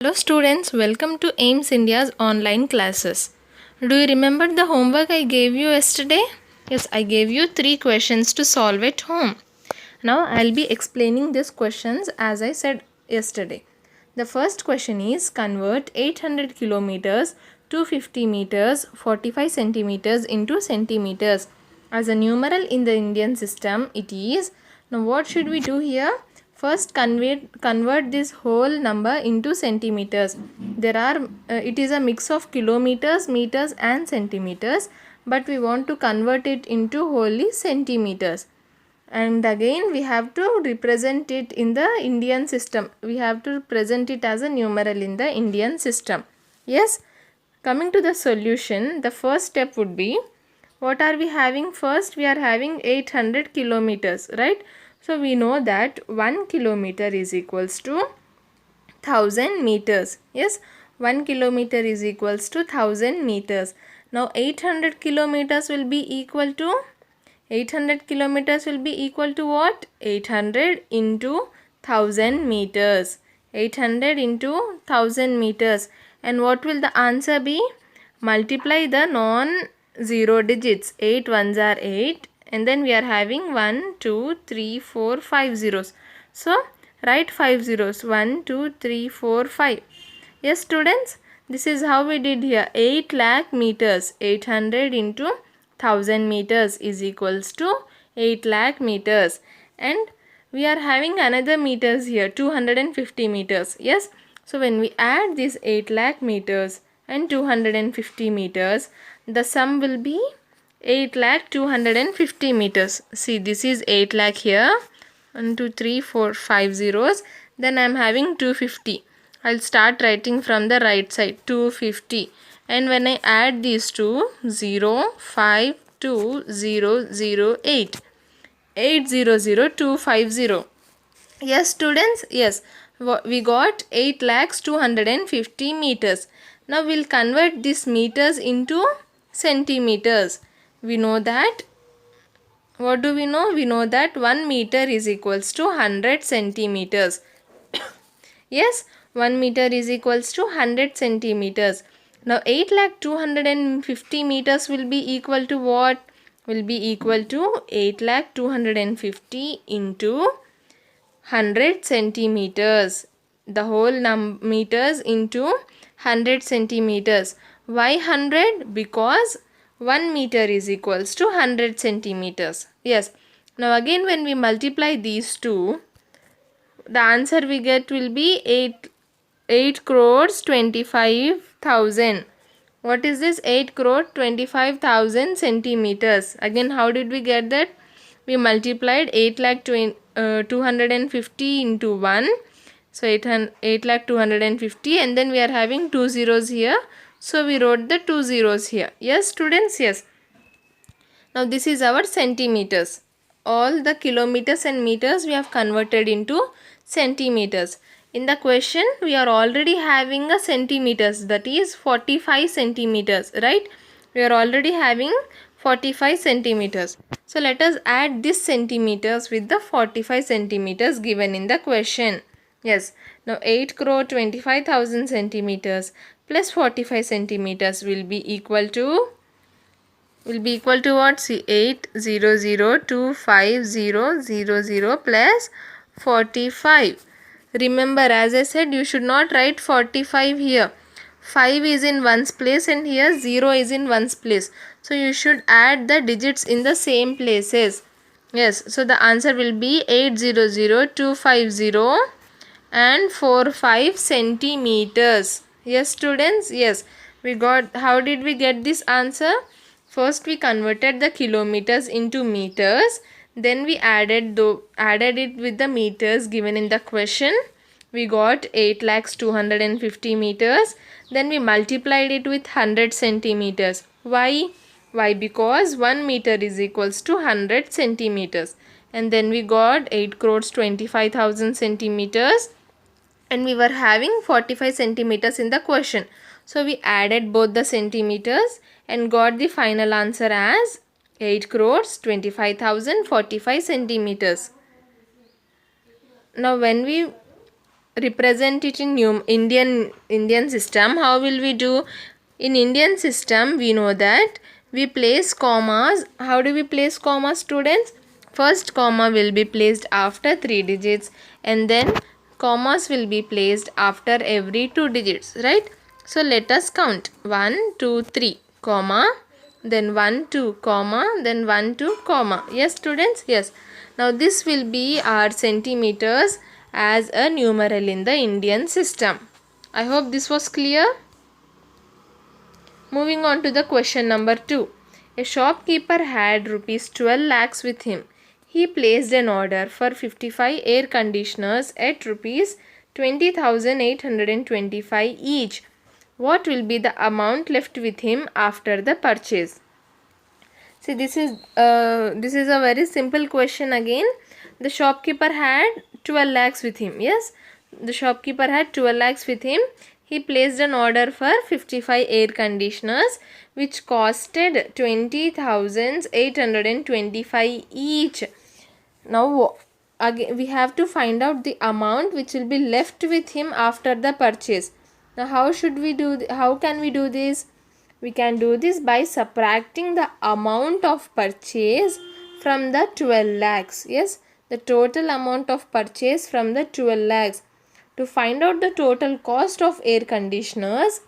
Hello students, welcome to AIMS India's online classes. Do you remember the homework I gave you yesterday? Yes, I gave you 3 questions to solve at home. Now I'll be explaining these questions as I said yesterday. The first question is convert 800 kilometers, 250 meters, 45 centimeters into centimeters. As a numeral in the Indian system, it is. Now what should we do here? First convert this whole number into centimeters. It is a mix of kilometers, meters and centimeters, but we want to convert it into wholly centimeters. And again we have to represent it in the Indian system. We have to present it as a numeral in the Indian system. Yes, coming to the solution, the first step would be, what are we having first? We are having 800 kilometers, right? So we know that 1 kilometer is equals to 1000 meters. Yes, 1 kilometer is equals to 1000 meters. Now 800 kilometers will be equal to 800 kilometers will be equal to what? 800 into 1000 meters. 800 into 1000 meters. And what will the answer be? Multiply the non-zero digits. 8 ones are 8. And then we are having 1, 2, 3, 4, 5 zeros. So, write 5 zeros. 1, 2, 3, 4, 5. Yes, students, this is how we did here. 8 lakh meters. 800 into 1000 meters is equals to 8 lakh meters. And we are having another meters here, 250 meters. Yes, so when we add these 8 lakh meters and 250 meters, the sum will be 8 lakh 250 meters. See, this is 8 lakh here. 1, 2, 3, 4, 5 zeros. Then I am having 250. I'll start writing from the right side, 250. And when I add these two, 0, 5, 2, 0, 0, 8. 800,250. Yes, students, yes. We got 8 lakhs 250 meters. Now we'll convert these meters into centimeters. We know that. What do we know? We know that 1 meter is equals to 100 centimeters. Yes, 1 meter is equals to 100 centimeters. Now 8 lakh 250 meters will be equal to what? Will be equal to 8 lakh 250 into 100 centimeters. The whole meters into 100 centimeters. Why 100? Because 1 meter is equals to 100 centimeters. Yes. Now again when we multiply these two, the answer we get will be 8 crores 25,000. What is this? 8 crore 25,000 centimeters. Again, how did we get that? We multiplied 8 lakh 250 into 1. So 8 lakh 250, and then we are having 2 zeros here. So we wrote the 2 zeros here. Yes, students? Yes. Now this is our centimeters. All the kilometers and meters we have converted into centimeters. In the question, we are already having a centimeters, that is 45 centimeters, right? We are already having 45 centimeters. So let us add this centimeters with the 45 centimeters given in the question. Yes, now 8 crore 25,000 centimeters plus 45 centimeters will be equal to what? See, 800,250,000 plus 45. Remember, as I said, you should not write 45 here. 5 is in one's place and here 0 is in one's place. So you should add the digits in the same places. Yes, so the answer will be 800,250 and 45 centimeters. Yes, students? Yes. We got, how did we get this answer? First we converted the kilometers into meters. Then we added it with the meters given in the question. We got 8 lakhs 250 meters. Then we multiplied it with 100 centimeters. Why? Why? Because 1 meter is equals to 100 centimeters. And then we got 8 crores 25,000 centimeters. And we were having 45 centimeters in the question. So we added both the centimeters and got the final answer as 8 crores 25,045 centimeters. Now when we represent it in Indian system, how will we do? In Indian system, we know that we place commas. How do we place commas, students? First comma will be placed after 3 digits, and then commas will be placed after every 2 digits, right? So let us count 1 2 3 comma, then 1 2 comma, then 1 2 comma. Yes, students? Yes. Now this will be our centimeters as a numeral in the Indian system. I hope this was clear. Moving on to the question number 2. A shopkeeper had rupees 12 lakhs with him. He placed an order for 55 air conditioners at rupees 20,825 each. What will be the amount left with him after the purchase? See, this is a very simple question again. The shopkeeper had 12 lakhs with him. Yes, the shopkeeper had 12 lakhs with him. He placed an order for 55 air conditioners which costed 20,825 each. Now again we have to find out the amount which will be left with him after the purchase. Now how can we do this? We can do this by subtracting the amount of purchase from the 12 lakhs. Yes, the total amount of purchase from the 12 lakhs. To find out the total cost of air conditioners,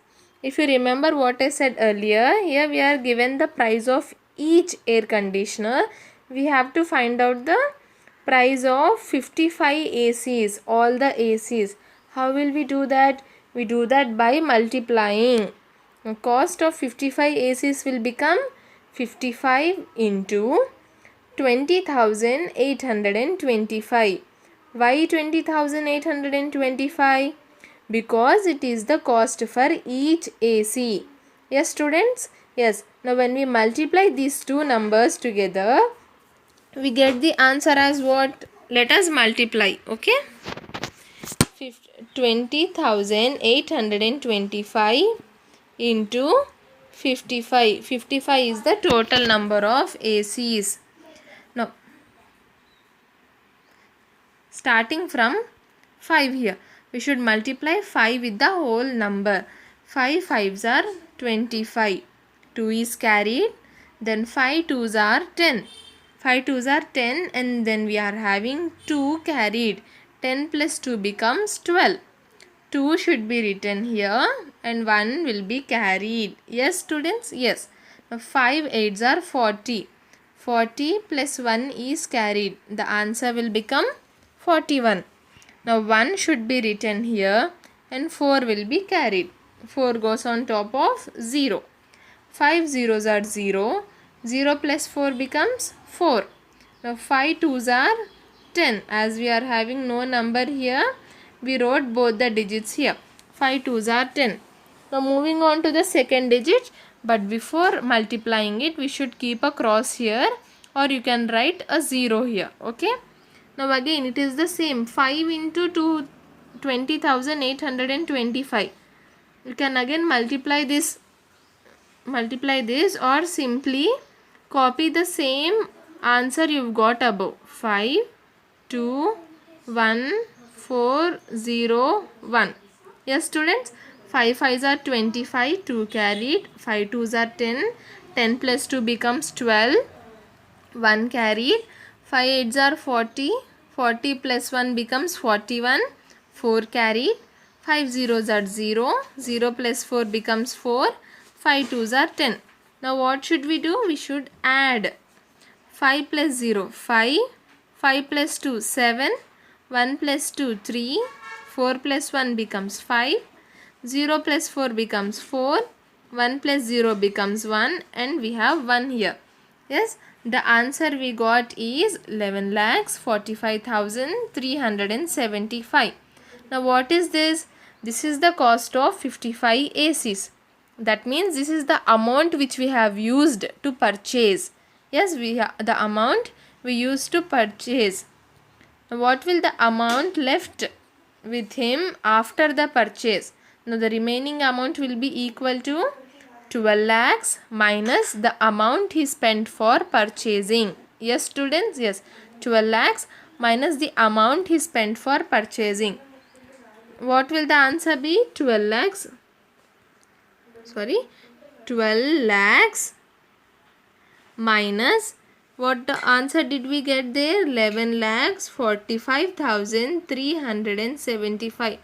if you remember what I said earlier, here we are given the price of each air conditioner. We have to find out the price of 55 ACs, all the ACs. How will we do that? We do that by multiplying. The cost of 55 ACs will become 55 into 20,825. Why 20,825? Because it is the cost for each AC. Yes, students? Yes. Now when we multiply these two numbers together, we get the answer as what? Let us multiply. Okay? 20,825 into 55. 55 is the total number of ACs. Now, starting from 5 here, we should multiply 5 with the whole number. 5 5s are 25. 2 is carried. Then 5 2s are 10. 5 2s are 10, and then we are having 2 carried. 10 plus 2 becomes 12. 2 should be written here and 1 will be carried. Yes, students? Yes. Now 5 8s are 40. 40 plus 1 is carried. The answer will become 41. Now 1 should be written here and 4 will be carried. 4 goes on top of 0. 5 zeros are 0. 0 plus 4 becomes 4. Now 5 2s are 10. As we are having no number here, we wrote both the digits here. 5 2s are 10. Now moving on to the second digit, but before multiplying it, we should keep a cross here, or you can write a 0 here. Okay. Now again it is the same. 5 into 2, 20,825. You can again multiply this or simply copy the same answer you've got above. 5 2 1 4 0 1. Yes, students? 5 5s are 25, 2 carried. 5 2s are 10. 10 plus 2 becomes 12. 1 carried. 5 8s are 40. 40 plus 1 becomes 41. 4 carried. 5 zeros are 0. 0 plus 4 becomes 4. 5 2s are 10. Now what should we do? We should add. 5 plus 0, 5. 5 plus 2, 7. 1 plus 2, 3. 4 plus 1 becomes 5. 0 plus 4 becomes 4. 1 plus 0 becomes 1. And we have 1 here. Yes. The answer we got is 11,45,375. Now what is this? This is the cost of 55 ACs. That means this is the amount which we have used to purchase. Yes, the amount we used to purchase. Now what will the amount left with him after the purchase? Now the remaining amount will be equal to 12 lakhs minus the amount he spent for purchasing. Yes, students? Yes. 12 lakhs minus the amount he spent for purchasing. what will the answer be? 12 lakhs. Sorry, 12 lakhs minus, what the answer did we get there? 11 lakhs 45,375.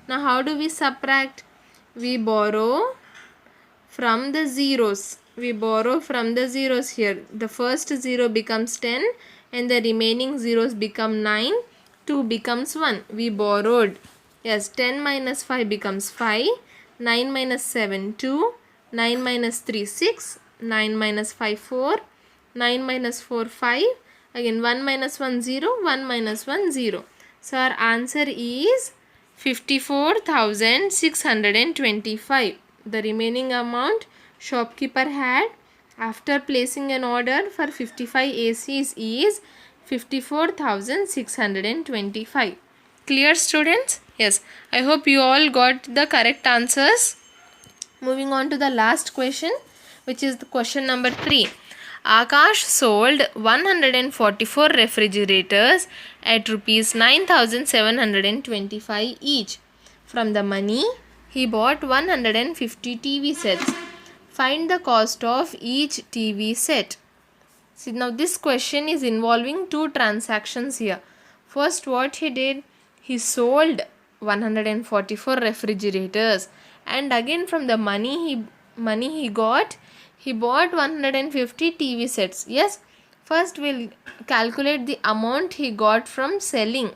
Now how do we subtract? We borrow from the zeros. We borrow from the zeros here. The first 0 becomes 10 and the remaining zeros become 9. 2 becomes 1. We borrowed. Yes, 10 minus 5 becomes 5. 9 minus 7, 2. 9 minus 3, 6. 9 minus 5, 4. 9 minus 4, 5. Again 1 minus 1, 0. 1 minus 1, 0. So our answer is 54,625. The remaining amount shopkeeper had after placing an order for 55 ACs is 54,625. Clear, students? Yes, I hope you all got the correct answers. Moving on to the last question, which is the question number 3. Akash sold 144 refrigerators at rupees 9,725 each. From the money, he bought 150 TV sets. Find the cost of each TV set. See, now this question is involving two transactions here. First, what he did, he sold 144 refrigerators, and again from the money he got, he bought 150 TV sets. Yes, first we'll calculate the amount he got from selling.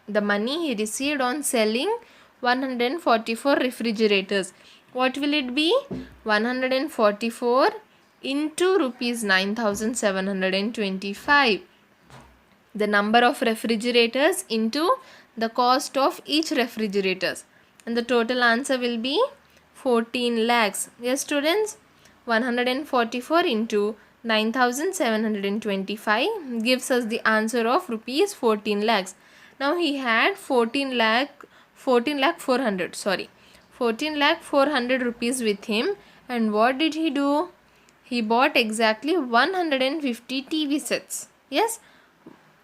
The money he received on selling 144 refrigerators. What will it be? 144 into rupees 9,725. The number of refrigerators into the cost of each refrigerators. And the total answer will be 14 lakhs. Yes, students? 144 into 9,725 gives us the answer of rupees 14 lakhs. Now he had 14 lakh 400 rupees with him, and what did he do? He bought exactly 150 TV sets. Yes,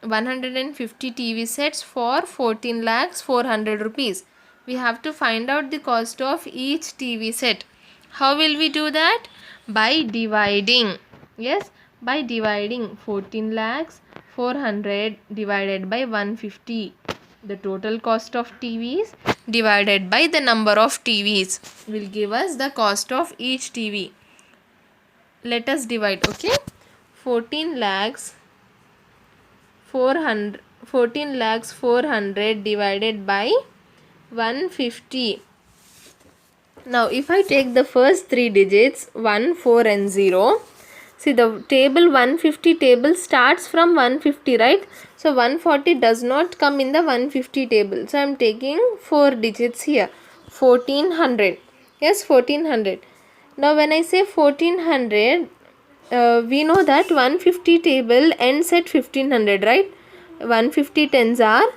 150 TV sets for 14 lakhs 400 rupees. We have to find out the cost of each TV set. How will we do that? By dividing. Yes, by dividing 14 lakhs 400 divided by 150. The total cost of TVs divided by the number of TVs will give us the cost of each TV. Let us divide, okay? 14 lakhs 400 divided by 150. Now if I take the first three digits 1, 4 and 0, see the table 150 table starts from 150, right? So 140 does not come in the 150 table. So I am taking 4 digits here. 1400. Yes, 1400. Now when I say 1400, we know that 150 table ends at 1500, right? 150 tens are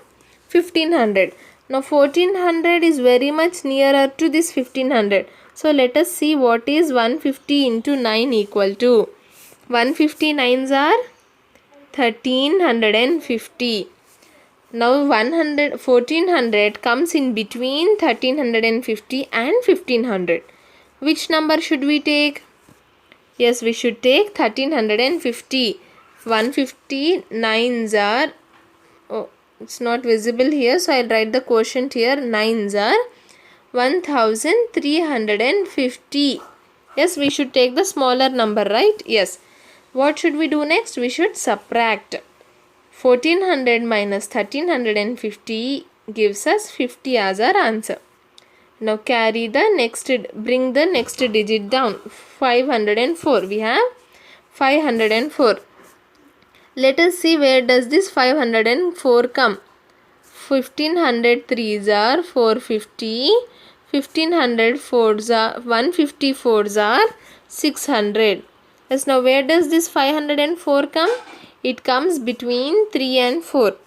1500. Now 1400 is very much nearer to this 1500. So let us see what is 150 into 9 equal to. 150 nines are 1350. Now 1400 comes in between 1350 and 1500. Which number should we take? Yes, we should take 1350. 150 nines are, oh, it's not visible here, so I'll write the quotient here. Nines are 1350. Yes, we should take the smaller number, right? Yes. What should we do next? We should subtract. 1400 minus 1350 gives us 50 as our answer. Now bring the next digit down. 504. We have 504. Let us see where does this 504 come. 1500 threes are 450. 1500 fours are 150 fours are 600. Yes, now where does this 504 come? It comes between 3 and 4.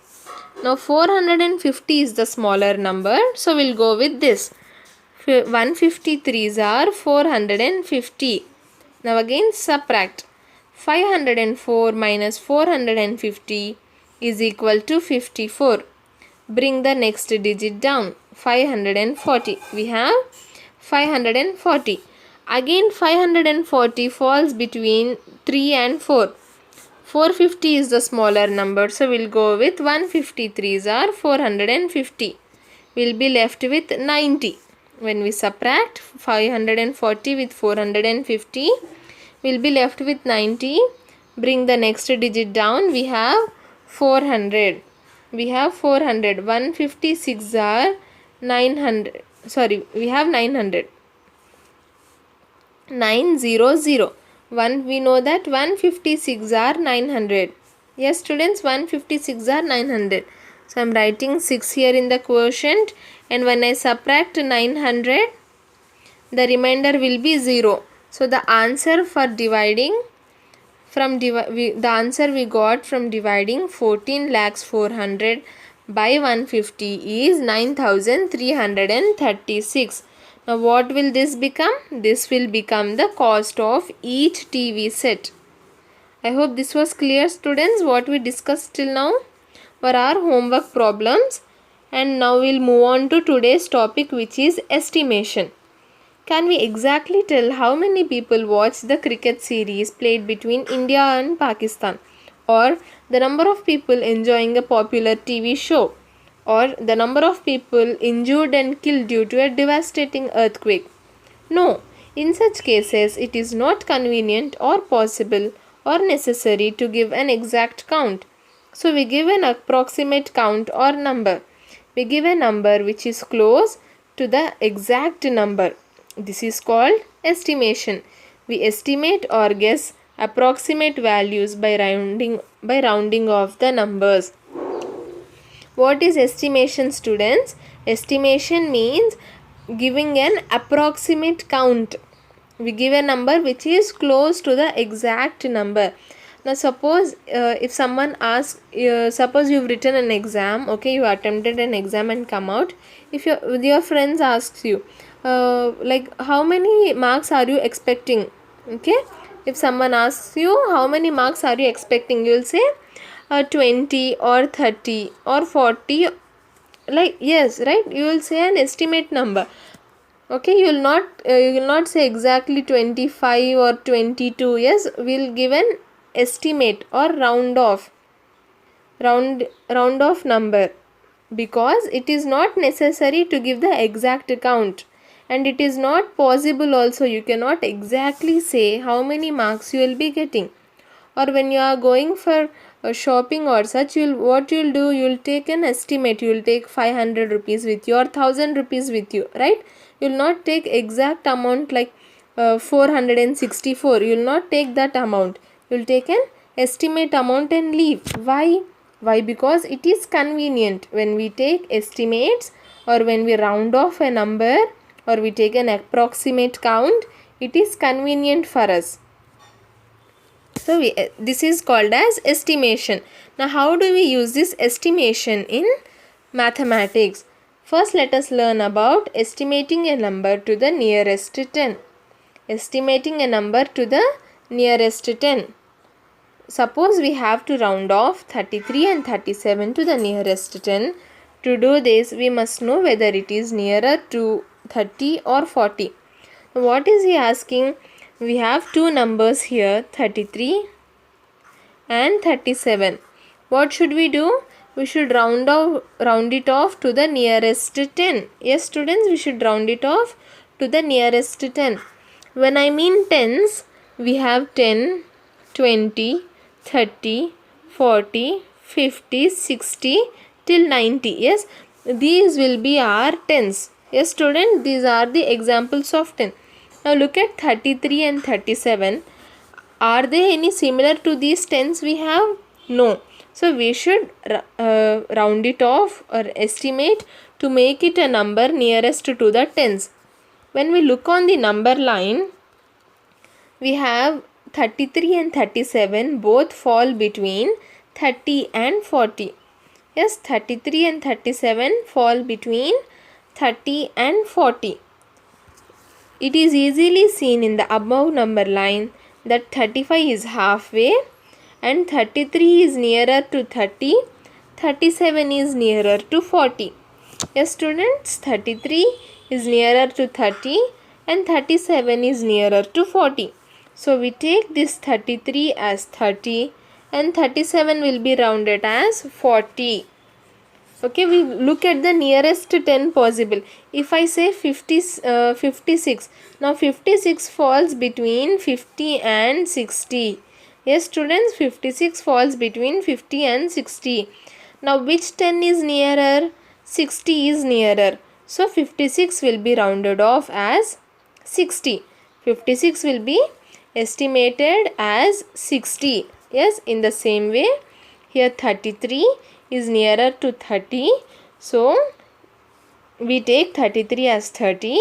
Now 450 is the smaller number, so we'll go with this. 153s are 450. Now again subtract. 504 minus 450 is equal to 54. Bring the next digit down. 540. We have 540. Again 540 falls between 3 and 4. 450 is the smaller number, so we'll go with 153s are 450. We'll be left with 90. When we subtract 540 with 450, we'll be left with 90. Bring the next digit down, we have 400. We have 400. 156 are 900. Sorry, we have 900. 900. We know that 156 are 900. Yes, students, 156 are 900. So, I am writing 6 here in the quotient, and when I subtract 900, the remainder will be 0. So, the answer for dividing the answer we got from dividing 14,400,000 by 150 is 9,336. Now what will this become? This will become the cost of each TV set. I hope this was clear, students, what we discussed till now for our homework problems. And now we'll move on to today's topic, which is estimation. Can we exactly tell how many people watch the cricket series played between India and Pakistan? Or the number of people enjoying a popular TV show? Or the number of people injured and killed due to a devastating earthquake? No, in such cases it is not convenient or possible or necessary to give an exact count. So we give an approximate count or number. We give a number which is close to the exact number. This is called estimation. We estimate or guess approximate values by rounding off the numbers. What is estimation, students? Estimation means giving an approximate count. We give a number which is close to the exact number. Now suppose if someone asks, suppose you've written an exam, okay, you attempted an exam and come out. If your friends asks you, like how many marks are you expecting? Okay, if someone asks you how many marks are you expecting, you will say 20 or 30 or 40, like, yes, right, you will say an estimate number. Okay, you will not say exactly 25 or 22. Yes, we will give an estimate or round off number, because it is not necessary to give the exact count, and it is not possible also. You cannot exactly say how many marks you will be getting. Or when you are going for shopping or such, what you will do, you will take an estimate. You will take 500 rupees with you or 1000 rupees with you, right? You will not take exact amount like 464. You will not take that amount. You will take an estimate amount and leave. Why? Because it is convenient. When we take estimates or when we round off a number or we take an approximate count, it is convenient for us. So this is called as estimation. Now how do we use this estimation in mathematics? First, let us learn about estimating a number to the nearest 10. Estimating a number to the nearest 10. Suppose we have to round off 33 and 37 to the nearest 10. To do this, we must know whether it is nearer to 30 or 40. What is he asking? We have two numbers here, 33 and 37. What should we do? We should round it off to the nearest 10. Yes, students, we should round it off to the nearest 10. When I mean tens, we have 10, 20, 30, 40, 50, 60 till 90. Yes, these will be our tens. Yes, students, these are the examples of 10. Now look at 33 and 37. Are they any similar to these tens we have? No. So we should round it off or estimate to make it a number nearest to the tens. When we look on the number line, we have 33 and 37 both fall between 30 and 40. Yes, 33 and 37 fall between 30 and 40. It is easily seen in the above number line that 35 is halfway and 33 is nearer to 30, 37 is nearer to 40. Yes students, 33 is nearer to 30 and 37 is nearer to 40. So we take this 33 as 30 and 37 will be rounded as 40. Okay, we look at the nearest 10 possible. If I say 56, now 56 falls between 50 and 60. Yes students, 56 falls between 50 and 60. Now which 10 is nearer? 60 is nearer. So 56 will be rounded off as 60. 56 will be estimated as 60. Yes, in the same way, here 33 is nearer to 30. So we take 33 as 30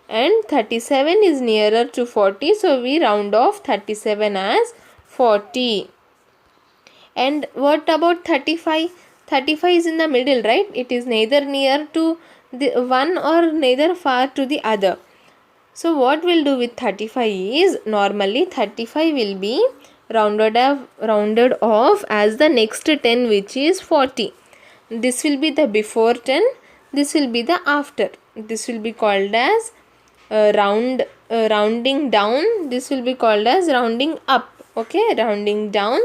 and 37 is nearer to 40. So we round off 37 as 40. And what about 35? 35 is in the middle, right? It is neither near to the one or neither far to the other. So what we'll do with 35 is, normally 35 will be rounded off as the next 10, which is 40. This will be the before 10, this will be the after. This will be called as rounding down, this will be called as rounding up. Okay, rounding down,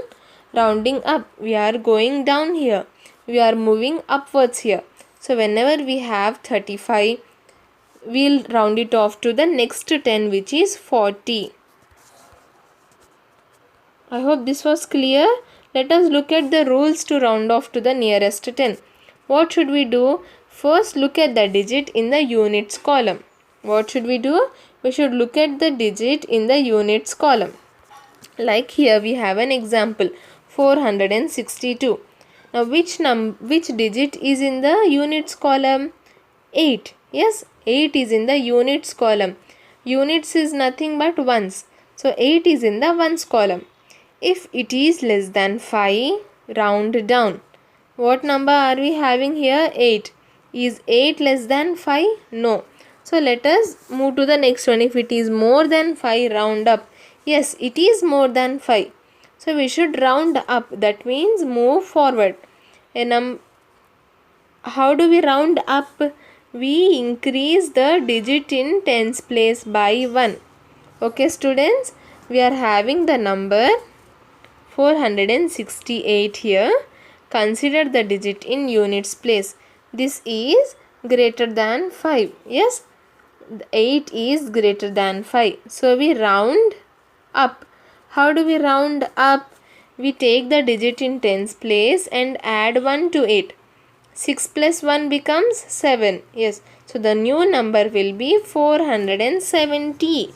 rounding up. We are going down here, we are moving upwards here. So whenever we have 35, we'll round it off to the next 10, which is 40. I hope this was clear. Let us look at the rules to round off to the nearest 10. What should we do? First, look at the digit in the units column. What should we do? We should look at the digit in the units column. Like here we have an example, 462. Now which digit is in the units column? 8. Yes, 8 is in the units column. Units is nothing but ones. So 8 is in the ones column. If it is less than 5, round down. What number are we having here? 8. Is 8 less than 5? No. So let us move to the next one. If it is more than 5, round up. Yes, it is more than 5. So we should round up. That means move forward. How do we round up? We increase the digit in tens place by 1. Okay students, we are having the number 468 here. Consider the digit in units place. This is greater than 5. Yes, 8 is greater than 5. So we round up. How do we round up? We take the digit in tens place and add 1 to it. 6 plus 1 becomes 7. Yes, so the new number will be 470.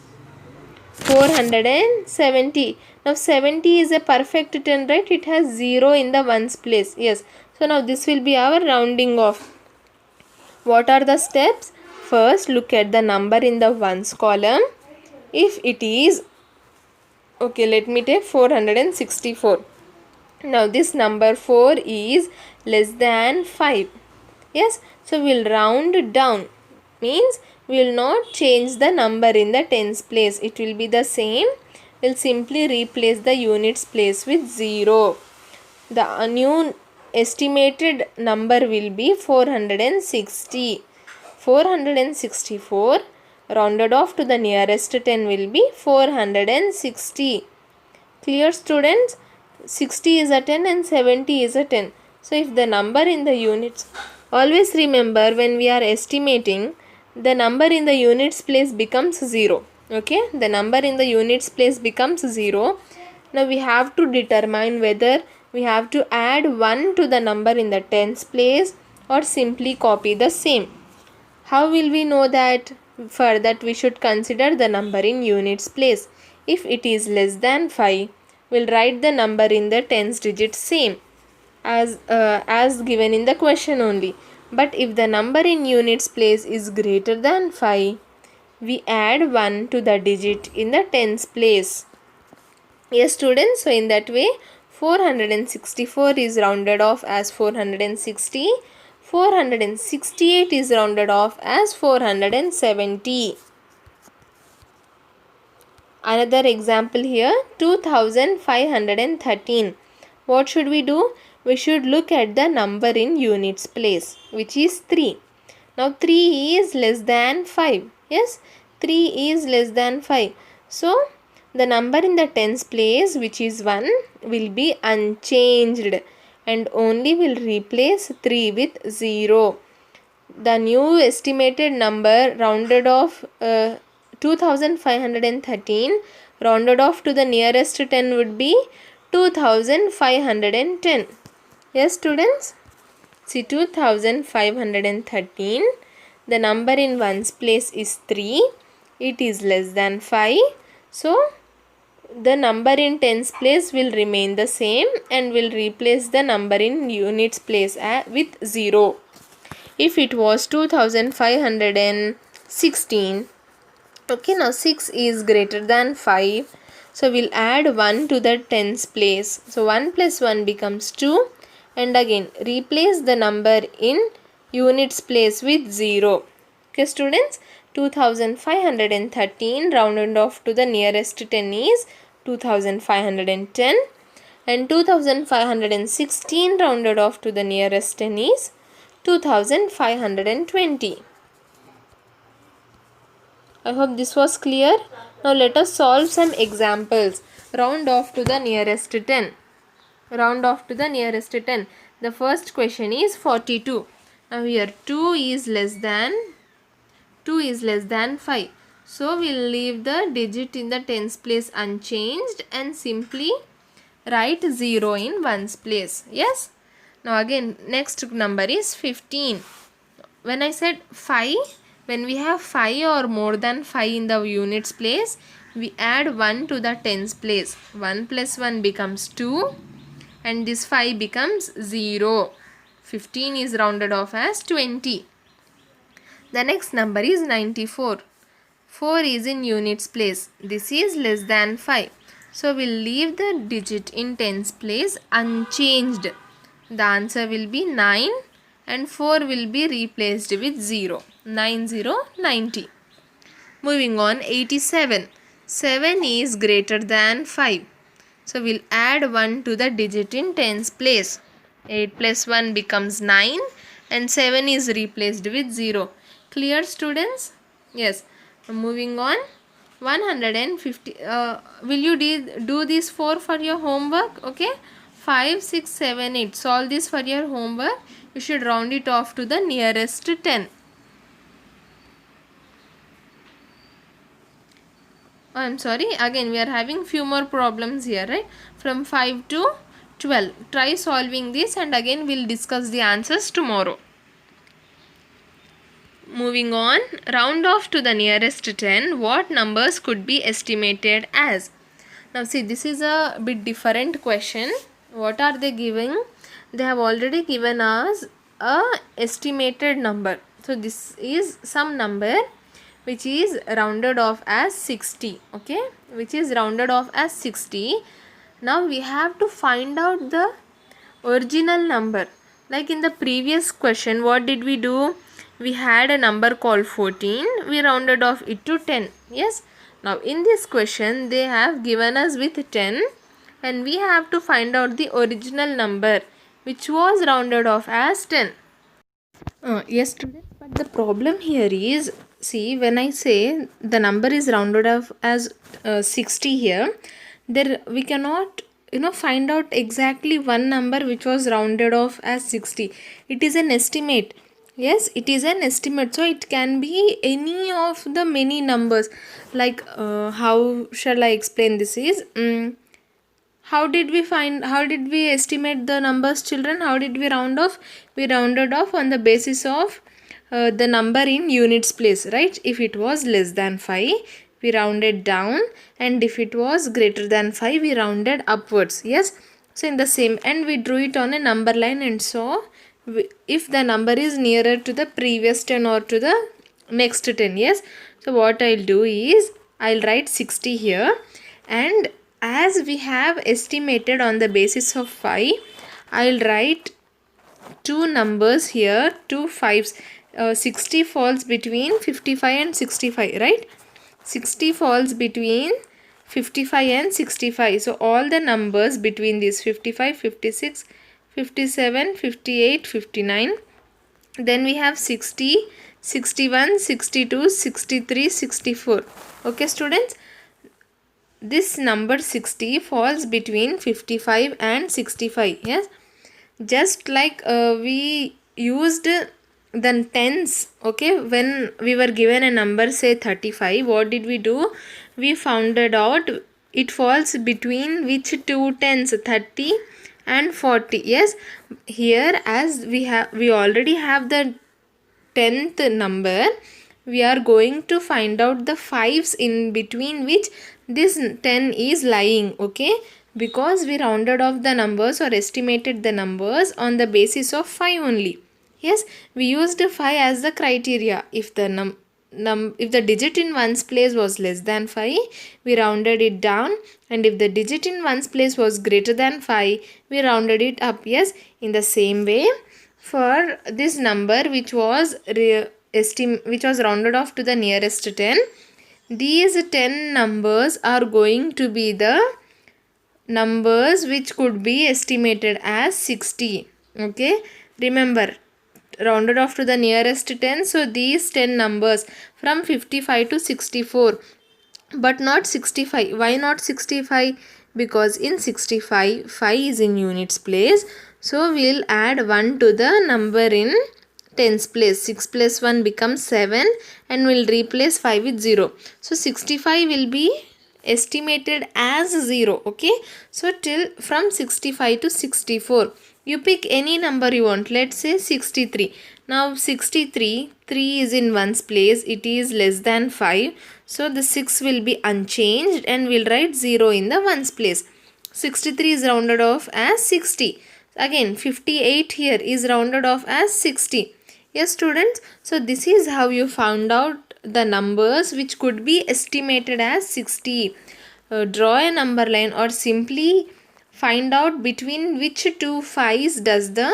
470. Now 70 is a perfect 10, right? It has 0 in the ones place. Yes, so now this will be our rounding off. What are the steps? First, look at the number in the ones column. If it is, okay, let me take 464. Now this number 4 is less than 5. Yes, so we'll round down. Means we will not change the number in the tens place. It will be the same. We'll simply replace the units place with 0. The new estimated number will be 460. 464 rounded off to the nearest 10 will be 460. Clear students? 60 is a 10 and 70 is a 10. So if the number in the units, always remember when we are estimating, the number in the units place becomes 0. Okay, the number in the units place becomes 0. Now we have to determine whether we have to add 1 to the number in the tens place or simply copy the same. How will we know that? For that we should consider the number in units place. If it is less than 5, we'll write the number in the tens digit same as given in the question only. But if the number in units place is greater than 5, we add 1 to the digit in the tens place. Yes students, so in that way 464 is rounded off as 460. 468 is rounded off as 470. Another example here, 2513. What should we do? we should look at the number in units place, which is 3. Now 3 is less than 5. Yes, 3 is less than 5. So the number in the tens place, which is 1, will be unchanged and only will replace 3 with 0. The new estimated number rounded off 2513 rounded off to the nearest 10 would be 2510. Yes students, see 2513, the number in ones place is 3, it is less than 5, so the number in tens place will remain the same and will replace the number in units place with 0. If it was 2516, okay, now 6 is greater than 5, so we'll add 1 to the tens place, so 1 plus 1 becomes 2, and again replace the number in units place with 0. Okay students, 2513 rounded off to the nearest 10 is 2510, and 2516 rounded off to the nearest 10 is 2520. I hope this was clear. Now let us solve some examples. Round off to the nearest 10. Round off to the nearest 10. The first question is 42. Now here 2 is less than 5. So we'll leave the digit in the tens place unchanged and simply write 0 in ones place. Yes. Now again next number is 15. When I said 5, when we have 5 or more than 5 in the units place, we add 1 to the tens place. 1 plus 1 becomes 2 and this 5 becomes 0. 15 is rounded off as 20. The next number is 94. 4 is in units place. This is less than 5. So we'll leave the digit in tens place unchanged. The answer will be 9 and 4 will be replaced with 0. 9090. Moving on, 87. 7 is greater than 5. So we'll add 1 to the digit in tens place. 8 plus 1 becomes 9 and 7 is replaced with 0. Clear students? Yes. Moving on, 150. Will you do this 4 for your homework? Okay. 5, 6, 7, 8. Solve this for your homework. You should round it off to the nearest 10. Oh, I'm sorry. Again, we are having few more problems here, right? From 5 to 12. Try solving this and again we'll discuss the answers tomorrow. Moving on, round off to the nearest 10. What numbers could be estimated as? Now see, this is a bit different question. What are they giving? They have already given us a estimated number. So this is some number which is rounded off as 60. Okay, which is rounded off as 60. Now we have to find out the original number. Like in the previous question, what did we do? We had a number called 14. We rounded off it to 10. Yes. Now in this question, they have given us with 10 and we have to find out the original number which was rounded off as 10. Yes students, but the problem here is, see, when I say the number is rounded off as 60 here, there we cannot find out exactly one number which was rounded off as 60. It is an estimate. Yes, it is an estimate, so it can be any of the many numbers. Like how shall I explain this is, how did we estimate the numbers, children? How did we round off? We rounded off on the basis of the number in units place, right? If it was less than 5, we rounded down, and if it was greater than 5, we rounded upwards. Yes, so in the same, and we drew it on a number line and saw if the number is nearer to the previous 10 or to the next 10. Yes, so what I'll do is I'll write 60 here, and as we have estimated on the basis of 5, I'll write two numbers here, two 5s. 60 falls between 55 and 65, right? 60 falls between 55 and 65. So all the numbers between these 55, 56, 57, 58, 59. Then we have 60, 61, 62, 63, 64. Okay students, this number 60 falls between 55 and 65. Yes, just like we used the tens. Okay, when we were given a number say 35, what did we do? We found out it falls between which two tens, 30 and 40. Yes, here as we already have the 10th number, we are going to find out the fives in between which this 10 is lying. Okay, because we rounded off the numbers or estimated the numbers on the basis of 5 only. Yes, we used 5 as the criteria. If the if the digit in ones place was less than 5, we rounded it down, and if the digit in ones place was greater than 5, we rounded it up. Yes, in the same way, for this number which was rounded off to the nearest 10, these 10 numbers are going to be the numbers which could be estimated as 60. Okay, remember, rounded off to the nearest 10, so these 10 numbers from 55 to 64, but not 65. Why not 65? Because in 65 5 is in units place, so we'll add 1 to the number in tens place. 6 plus 1 becomes 7, and we'll replace 5 with 0. So 65 will be estimated as 0. Okay, so till from 65 to 64, you pick any number you want. Let's say 63. Now 63, 3 is in ones place, it is less than 5, so the 6 will be unchanged and we'll write 0 in the ones place. 63 is rounded off as 60. Again 58 here is rounded off as 60. Yes students, so this is how you found out the numbers which could be estimated as 60. Draw a number line or simply find out between which two 5s does the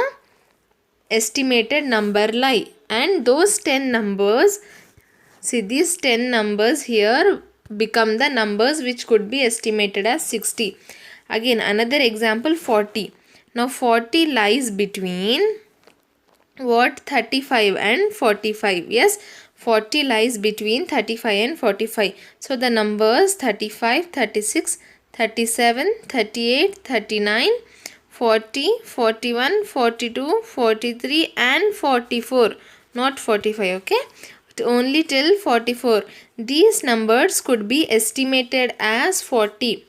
estimated number lie, and those 10 numbers, see these 10 numbers here become the numbers which could be estimated as 60. Again another example, 40. Now 40 lies between what? 35 and 45. Yes, 40 lies between 35 and 45. So the numbers 35, 36, 37, 38, 39, 40, 41, 42, 43 and 44. Not 45. Okay, only till 44. These numbers could be estimated as 40.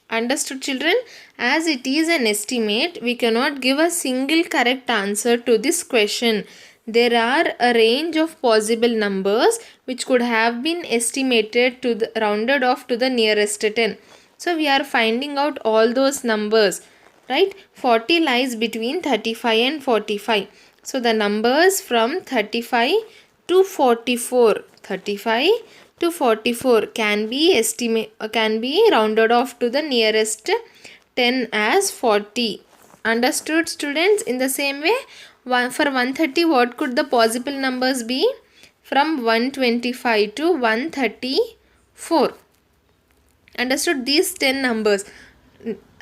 Understood children? As it is an estimate, we cannot give a single correct answer to this question. There are a range of possible numbers which could have been estimated to the rounded off to the nearest 10. So we are finding out all those numbers, right? 40 lies between 35 and 45. So the numbers from 35 to 44, 35 to 44 can be rounded off to the nearest 10 as 40. Understood students? In the same way, for 130, what could the possible numbers be? From 125 to 134. Understood? These 10 numbers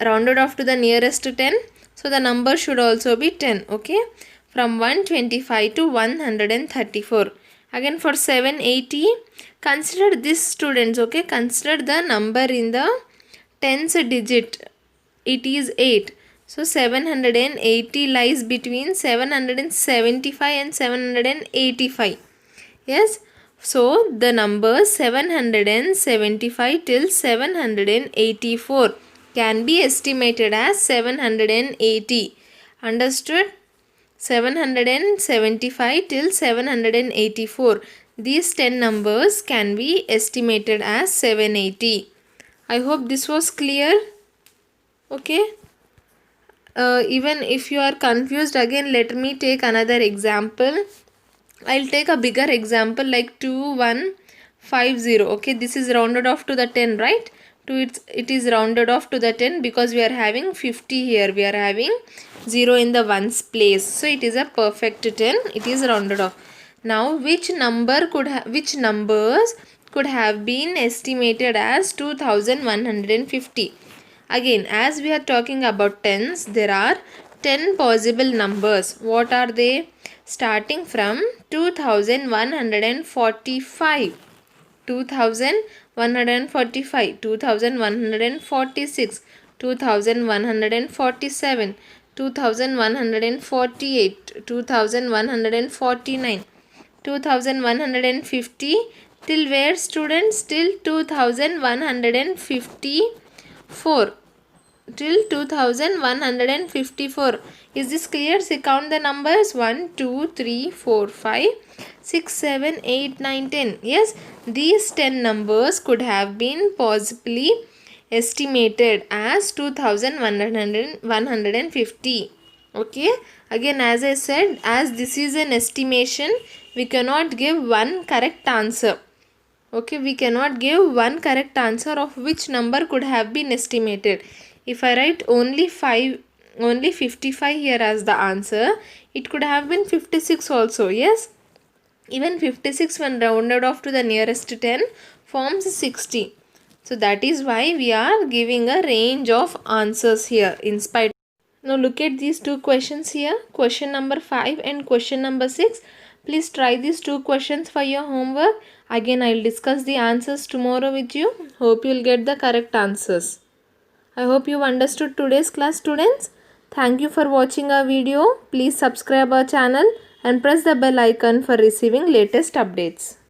rounded off to the nearest 10, so the number should also be 10. Okay, from 125 to 134. Again for 780, consider this students. Okay, consider the number in the tens digit. It is 8. So 780 lies between 775 and 785. Yes, so the numbers 775 till 784 can be estimated as 780. Understood? 775 till 784. These 10 numbers can be estimated as 780. I hope this was clear. Okay. Even if you are confused, again let me take another example. I'll take a bigger example like 2150. Okay, this is rounded off to the 10, right? It is rounded off to the 10 because we are having 50 here. We are having 0 in the ones place. So it is a perfect 10. It is rounded off. Now which numbers could have been estimated as 2150? Again, as we are talking about tens, there are 10 possible numbers. What are they? Starting from 2145, 2145, 2146, 2147, 2148, 2149, 2150, till where students? Till 2154, till 2154. Is this clear? See, count the numbers: 1 2 3 4 5 6 7 8 9 10. Yes, these 10 numbers could have been possibly estimated as 2150. Okay, again, as I said, as this is an estimation, we cannot give one correct answer. Okay, we cannot give one correct answer of which number could have been estimated. If I write only 55 here as the answer, it could have been 56 also. Yes, even 56 when rounded off to the nearest 10 forms 60. So that is why we are giving a range of answers here in spite. Now look at these two questions here, question number 5 and question number 6. Please try these two questions for your homework. Again, I will discuss the answers tomorrow with you. Hope you will get the correct answers. I hope you understood today's class, students. Thank you for watching our video. Please subscribe our channel and press the bell icon for receiving latest updates.